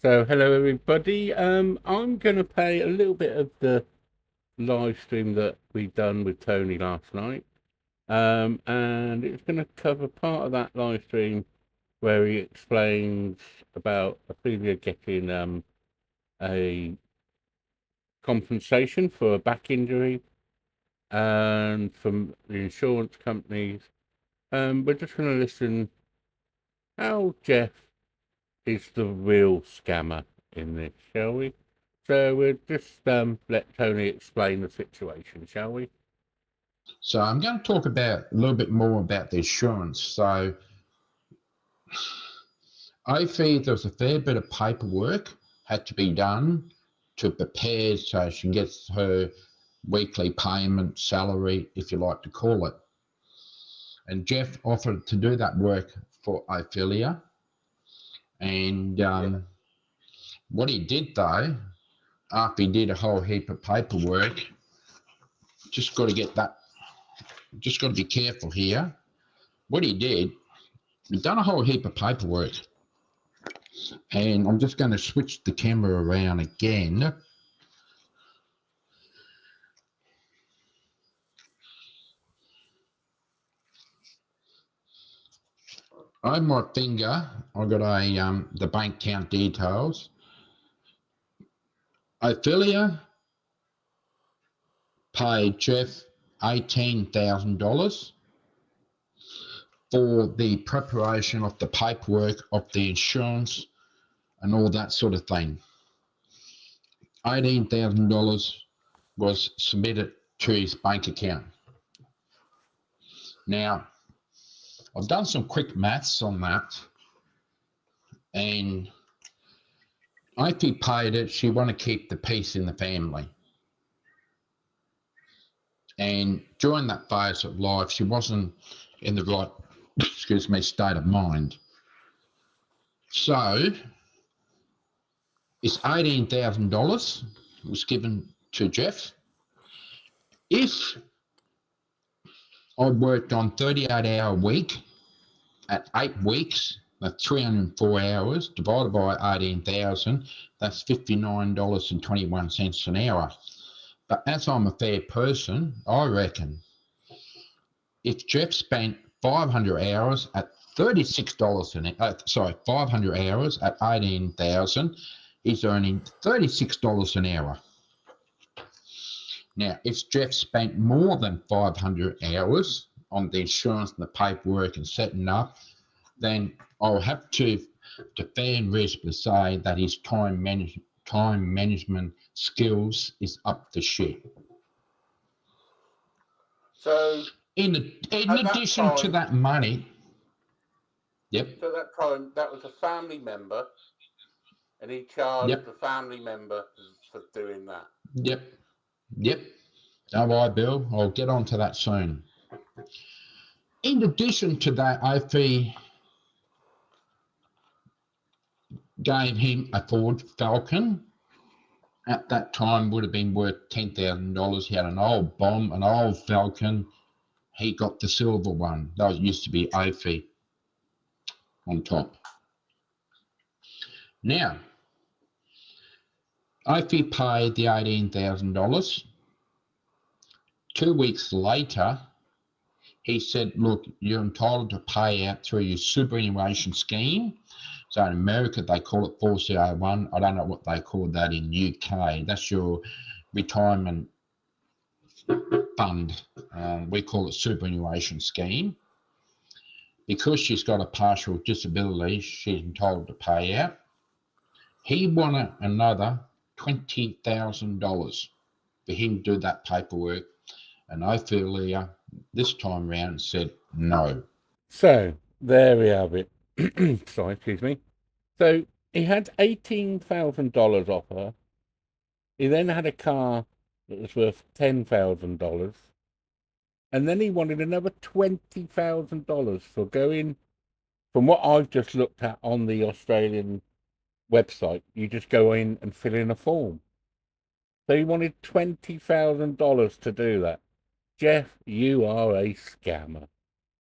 So, hello everybody. I'm going to play a little bit of the live stream that we done with Tony last night. And it's going to cover part of that live stream where he explains about Ophelia getting a compensation for a back injury and from the insurance companies. We're just going to listen how Jeff is the real scammer in this, shall we? So we'll just let Tony explain the situation, shall we? So I'm going to talk about a little bit more about the insurance. So I feel there's a fair bit of paperwork had to be done to prepare so she gets her weekly payment, salary, if you like to call it. And Jeff offered to do that work for Ophelia. And what he did though, after he did a whole heap of paperwork, just got to get that, just got to be careful here. What he did, he done a whole heap of paperwork. And I'm just going to switch the camera around again. On my finger, I got the bank account details. Ophelia paid Jeff $18,000 for the preparation of the paperwork of the insurance and all that sort of thing. $18,000 was submitted to his bank account. Now, I've done some quick maths on that, and if he paid it, she want to keep the peace in the family. And during that phase of life, she wasn't in the right, state of mind. So, it's $18,000 was given to Jeff. If I worked on 38-hour week at 8 weeks, that's 304 hours divided by 18,000, that's $59.21 an hour. But as I'm a fair person, I reckon if Jeff spent 500 hours at $36 an hour, 500 hours at 18,000, he's earning $36 an hour. Now, if Jeff spent more than 500 hours on the insurance and the paperwork and setting up, then I'll have to fair and reasonably say that his time management skills is up to shit. So, in addition to that money, yep. So at that time, that was a family member, and he charged the family member for doing that. Yep. Don't worry, Bill. I'll get on to that soon. In addition to that, Opie gave him a Ford Falcon. At that time, would have been worth $10,000. He had an old bomb, an old Falcon. He got the silver one. That used to be Opie on top. Now, Opie paid the $18,000. 2 weeks later, he said, look, you're entitled to pay out through your superannuation scheme. So in America, they call it 401. I don't know what they call that in UK. That's your retirement fund. We call it superannuation scheme. Because she's got a partial disability, she's entitled to pay out. He wanted another $20,000 for him to do that paperwork. And Ophelia, this time round, said no. So, there we have it. Sorry, excuse me. So, he had $18,000 off her. He then had a car that was worth $10,000. And then he wanted another $20,000 for going, from what I've just looked at on the Australian website, you just go in and fill in a form. So he wanted $20,000 to do that. Jeff, you are a scammer.